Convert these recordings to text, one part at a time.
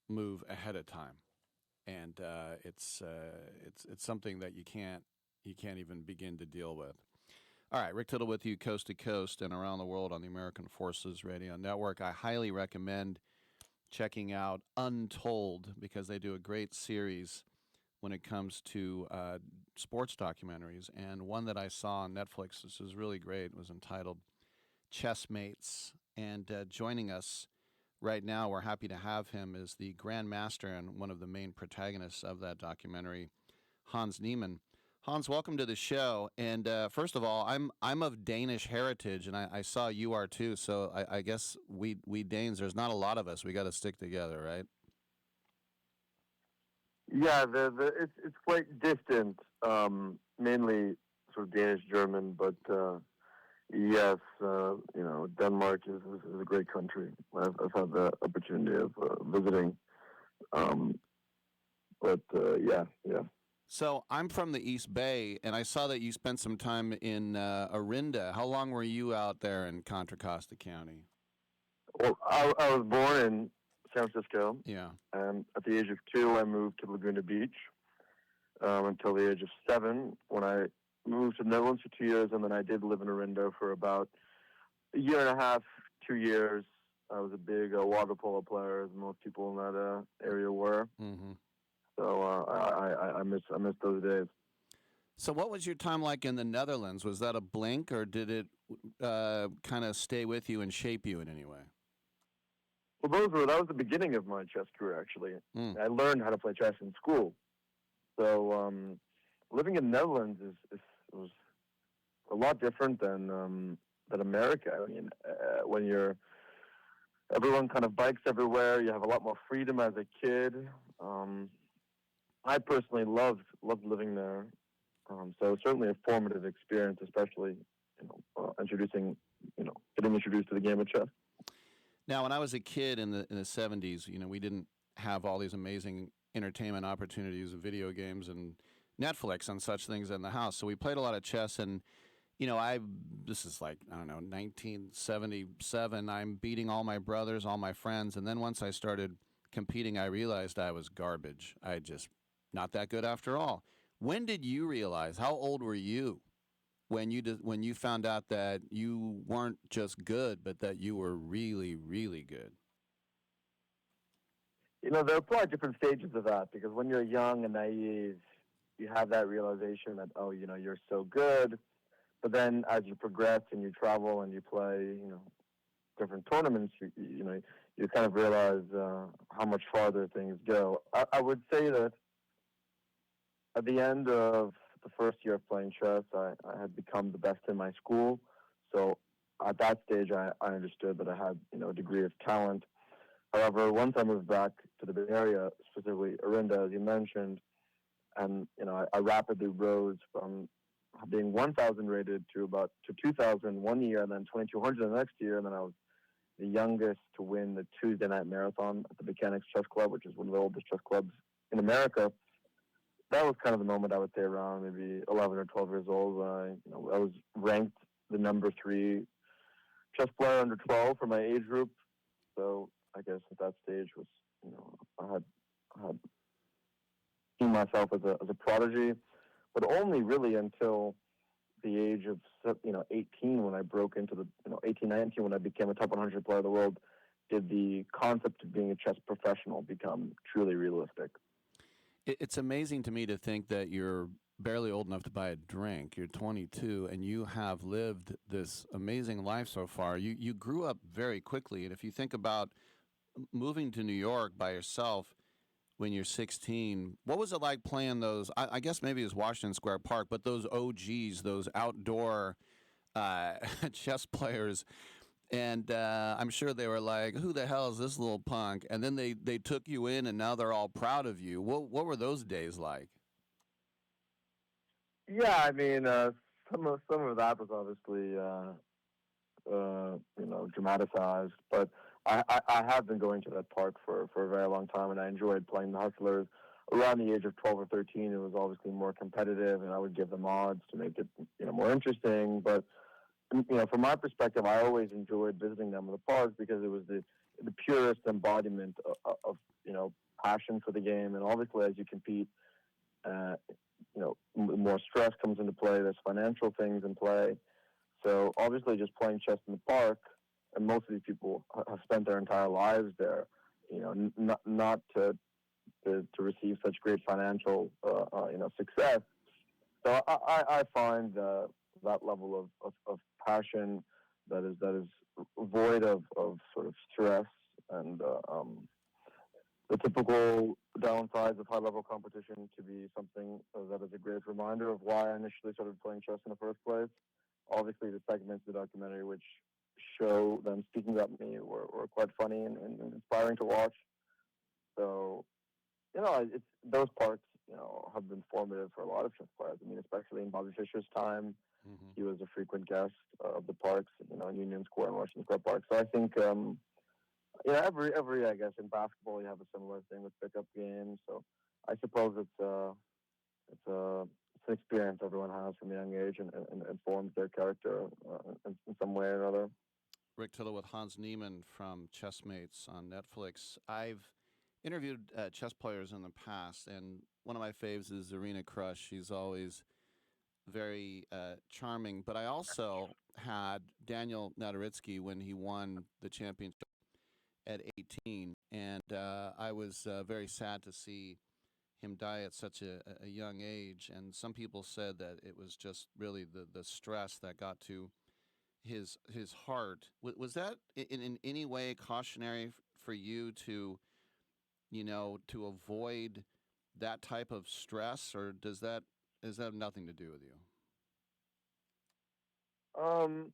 move ahead of time, and it's something that you can't even begin to deal with. All right, Rick Tittle with you, coast to coast and around the world on the American Forces Radio Network. I highly recommend checking out Untold because they do a great series when it comes to sports documentaries. And one that I saw on Netflix, this was really great, was entitled Chessmates. And joining us right now, we're happy to have him, is the Grandmaster and one of the main protagonists of that documentary, Hans Niemann. Hans, welcome to the show. And first of all, I'm of Danish heritage, and I saw you are too. So I guess we Danes, there's not a lot of us. We got to stick together, right? Yeah, it's quite distant, mainly sort of Danish German, but yes, Denmark is a great country. I've had the opportunity of visiting, yeah. So I'm from the East Bay, and I saw that you spent some time in Orinda. How long were you out there in Contra Costa County? Well, I was born in San Francisco. Yeah. And at the age of 2, I moved to Laguna Beach until the age of 7, when I moved to the Netherlands for 2 years, and then I did live in Orinda for about a year and a half, 2 years. I was a big water polo player, as most people in that area were. Mm-hmm. So I miss those days. So what was your time like in the Netherlands? Was that a blink, or did it kind of stay with you and shape you in any way? Well, that was the beginning of my chess career, actually. I learned how to play chess in school. So living in the Netherlands was a lot different than America. I mean, when everyone kind of bikes everywhere, you have a lot more freedom as a kid. I personally loved living there. So certainly a formative experience, especially getting introduced to the game of chess. Now, when I was a kid in the 70s, we didn't have all these amazing entertainment opportunities of video games and Netflix and such things in the house. So we played a lot of chess, and this is like, I don't know, 1977. I'm beating all my brothers, all my friends, and then once I started competing, I realized I was garbage. I just not that good after all. When did you realize? How old were you when you found out that you weren't just good, but that you were really, really good? There are probably different stages of that, because when you're young and naive, you have that realization that, you're so good. But then as you progress and you travel and you play, different tournaments, you kind of realize how much farther things go. I would say that at the end of the first year of playing chess, I had become the best in my school. So at that stage, I understood that I had, a degree of talent. However, once I moved back to the Bay Area, specifically Orinda, as you mentioned, and, I rapidly rose from being 1,000 rated to 2,000 one year, and then 2,200 the next year, and then I was the youngest to win the Tuesday night marathon at the Mechanics Chess Club, which is one of the oldest chess clubs in America. That was kind of the moment, I would say, around maybe 11 or 12 years old. I was ranked the number 3 chess player under 12 for my age group. So I guess at that stage was, I had seen myself as a prodigy, but only really until the age of 18, when I broke into the 18, 19, when I became a top 100 player of the world, did the concept of being a chess professional become truly realistic. It's amazing to me to think that you're barely old enough to buy a drink. You're 22, and you have lived this amazing life so far. You grew up very quickly, and if you think about moving to New York by yourself when you're 16, what was it like playing those? I guess maybe it was Washington Square Park, but those OGs, those outdoor chess players. And I'm sure they were like, who the hell is this little punk? And then they took you in, and now they're all proud of you. What were those days like? Yeah, I mean, some of that was obviously, dramatized. But I have been going to that park for a very long time, and I enjoyed playing the Hustlers. Around the age of 12 or 13, it was obviously more competitive, and I would give them odds to make it, more interesting. But from my perspective, I always enjoyed visiting them in the park because it the purest embodiment of passion for the game. And obviously, as you compete, uh, more stress comes into play. There's financial things in play. So obviously, just playing chess in the park, and most of these people have spent their entire lives there. Not to receive such great financial success. So I find that level of passion that is void of sort of stress and the typical downsides of high level competition to be something that is a great reminder of why I initially started playing chess in the first place. Obviously, the segments of the documentary which show them speaking about me were quite funny and inspiring to watch. So it's those parts, have been formative for a lot of chess players. I mean, especially in Bobby Fischer's time, he was a frequent guest of the parks, in Union Square and Washington Square Park. So I think, every I guess in basketball you have a similar thing with pickup games. So I suppose it's an experience everyone has from a young age and forms their character in some way or another. Rick Tittle with Hans Niemann from Chessmates on Netflix. I've interviewed chess players in the past, and one of my faves is Zarina Crush. She's always very charming. But I also had Daniel Nadaritsky when he won the championship at 18, and I was very sad to see him die at such a young age. And some people said that it was just really the stress that got to his heart. Was that in any way cautionary for you to to avoid that type of stress, or does that have nothing to do with you? Um,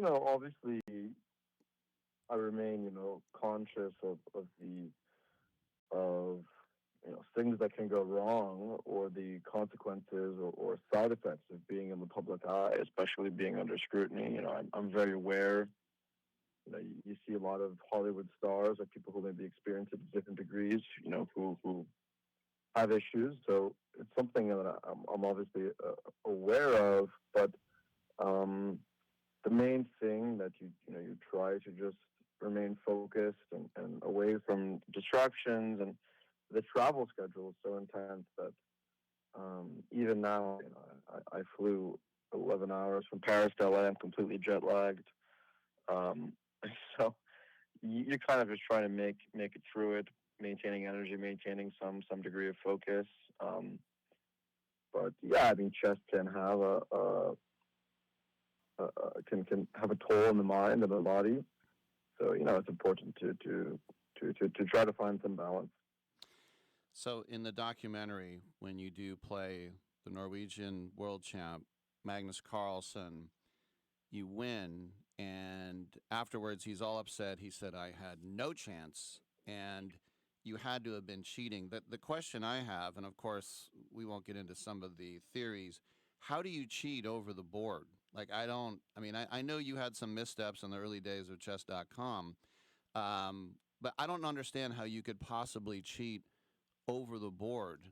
Obviously, I remain, conscious of the of things that can go wrong or the consequences or side effects of being in the public eye, especially being under scrutiny. I'm very aware. You see a lot of Hollywood stars or people who maybe experience it to different degrees. Who have issues. So it's something that I'm obviously aware of, but the main thing that you try to just remain focused and away from distractions, and the travel schedule is so intense that even now, I flew 11 hours from Paris to LA. I'm completely jet lagged. Um, so you're kind of just trying to make it through it, maintaining energy, maintaining some degree of focus. But yeah, I mean, chess can have can have a toll on the mind and the body. So it's important to try to find some balance. So in the documentary, when you do play the Norwegian world champ Magnus Carlsen, you win, and afterwards he's all upset. He said, "I had no chance," and you had to have been cheating. The question I have, and of course we won't get into some of the theories, how do you cheat over the board? Like, I don't, I mean, I know you had some missteps in the early days of chess.com, but I don't understand how you could possibly cheat over the board.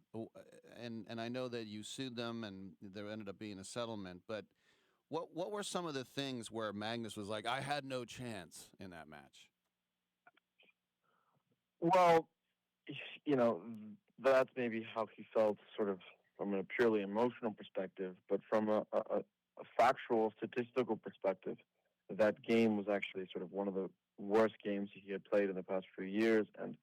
And I know that you sued them and there ended up being a settlement, but what were some of the things where Magnus was like, I had no chance in that match? Well, you know, that's maybe how he felt, sort of from a purely emotional perspective, but from a factual, statistical perspective, that game was actually sort of one of the worst games he had played in the past few years, and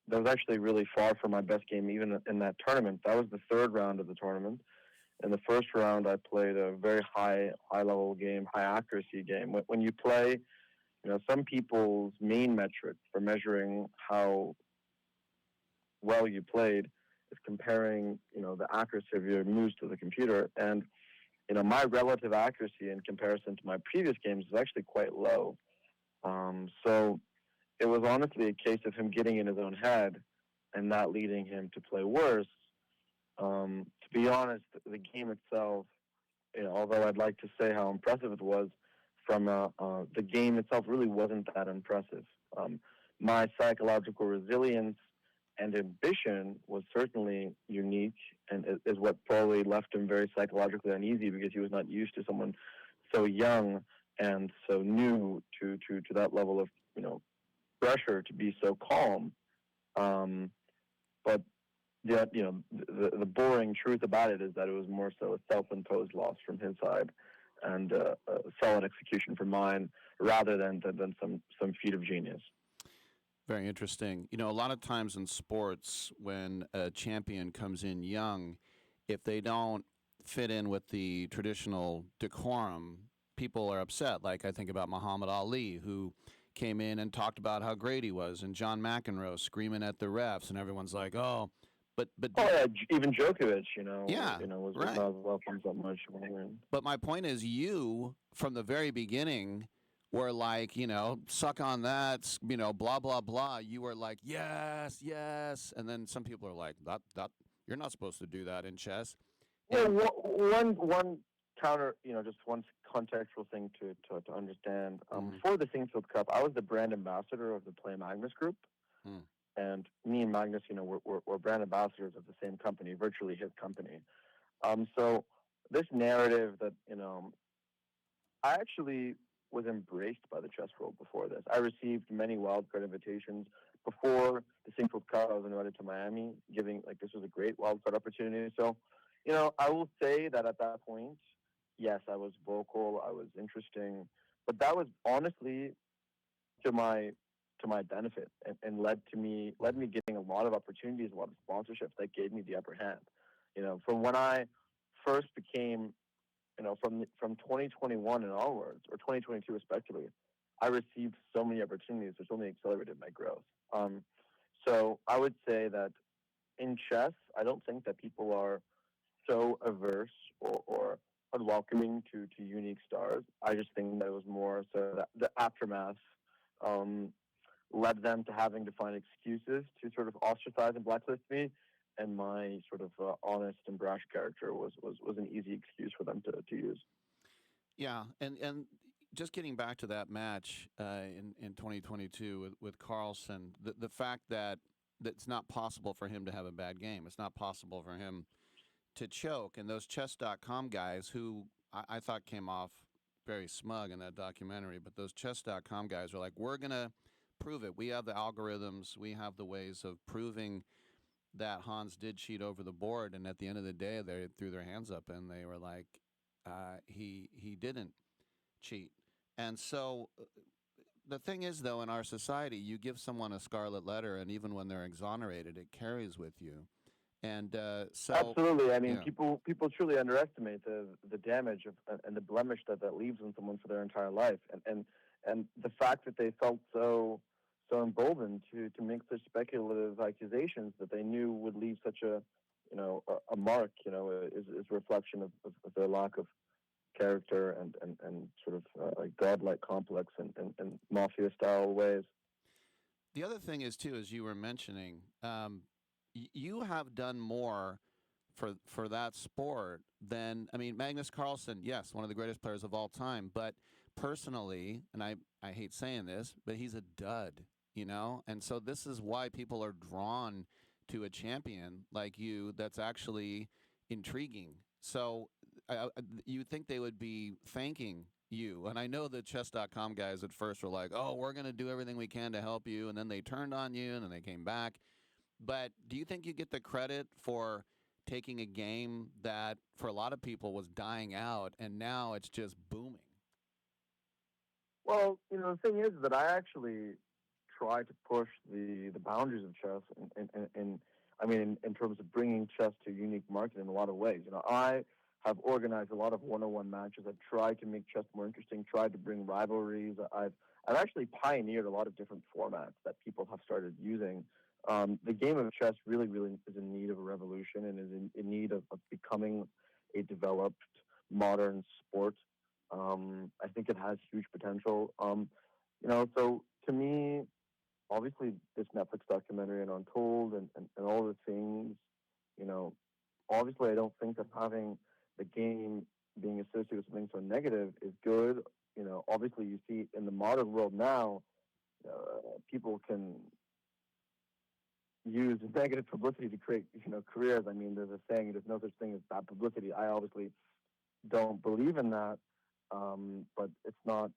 that was actually really far from my best game even in that tournament. That was the third round of the tournament. In the first round, I played a very high level game, high accuracy game. When you play, some people's main metric for measuring how well you played is comparing, the accuracy of your moves to the computer. And, my relative accuracy in comparison to my previous games is actually quite low. So it was honestly a case of him getting in his own head and not leading him to play worse. To be honest, the game itself, although I'd like to say how impressive it was, from the game itself really wasn't that impressive. My psychological resilience and ambition was certainly unique, and is what probably left him very psychologically uneasy, because he was not used to someone so young and so new to that level of you know, pressure to be so calm. But the boring truth about it is that it was more so a self-imposed loss from his side, and a solid execution from mine, rather than some feat of genius. Very interesting. You know, a lot of times in sports, when a champion comes in young, if they don't fit in with the traditional decorum, people are upset. Like I think about Muhammad Ali, who came in and talked about how great he was, and John McEnroe screaming at the refs, and everyone's like, "Oh, but Oh yeah, even Djokovic, yeah, was right." not welcomed so much. But my point is, you from the very beginning were like, suck on that, blah blah blah. You were like, yes, yes, and then some people are like, that you're not supposed to do that in chess. Well, And one counter, just one contextual thing to understand. For the Singsfield Cup, I was the brand ambassador of the Play Magnus Group, mm, and me and Magnus, we're brand ambassadors of the same company, virtually his company. So this narrative that I actually was embraced by the chess world before this. I received many wildcard invitations before the Singsfield Cup. I was invited to Miami, giving like this was a great wildcard opportunity. So, I will say that at that point, yes, I was vocal, I was interesting, but that was honestly to my benefit, and led me getting a lot of opportunities, a lot of sponsorships that gave me the upper hand. From when I first became, from 2021 and onwards, or 2022 respectively, I received so many opportunities, which only accelerated my growth. So I would say that in chess, I don't think that people are so averse or unwelcoming to unique stars. I just think that it was more so that the aftermath um, led them to having to find excuses to sort of ostracize and blacklist me. And my sort of honest and brash character was an easy excuse for them to use. yeah, and just getting back to that match in 2022 with Carlsen, the fact that it's not possible for him to have a bad game. It's not possible for him to choke. And those chess.com guys who I thought came off very smug in that documentary, but those chess.com guys are like, we're going to prove it. We have the algorithms, we have the ways of proving that Hans did cheat over the board. And at the end of the day, they threw their hands up and they were like, he didn't cheat. And so the thing is, though, in our society, you give someone a scarlet letter, and even when they're exonerated, it carries with you. And so, Absolutely. I mean, yeah. people truly underestimate the damage and the blemish that leaves on someone for their entire life, and the fact that they felt so emboldened to make such speculative accusations that they knew would leave such a mark, is a reflection of their lack of character and sort of like godlike complex and mafia style ways. The other thing is too, as you were mentioning, you have done more for that sport than Magnus Carlsen. Yes, one of the greatest players of all time, but personally, and I hate saying this, but he's a dud, and so this is why people are drawn to a champion like you that's actually intriguing. So you think they would be thanking you. And I know the chess.com guys at first were like, oh, we're going to do everything we can to help you. And then they turned on you and then they came back. But do you think you get the credit for taking a game that for a lot of people was dying out and now it's just booming? Well, the thing is that I actually try to push the boundaries of chess, in terms of bringing chess to a unique market in a lot of ways. I have organized a lot of one-on-one matches. I've tried to make chess more interesting, tried to bring rivalries. I've actually pioneered a lot of different formats that people have started using. The game of chess really, really is in need of a revolution and is in need of becoming a developed modern sport. I think it has huge potential. So to me, obviously this Netflix documentary and Untold and all the things, you know, obviously I don't think that having the game being associated with something so negative is good. Obviously you see in the modern world now, people can use negative publicity to create, careers. I mean, there's a saying, there's no such thing as bad publicity. I obviously don't believe in that, but it's not,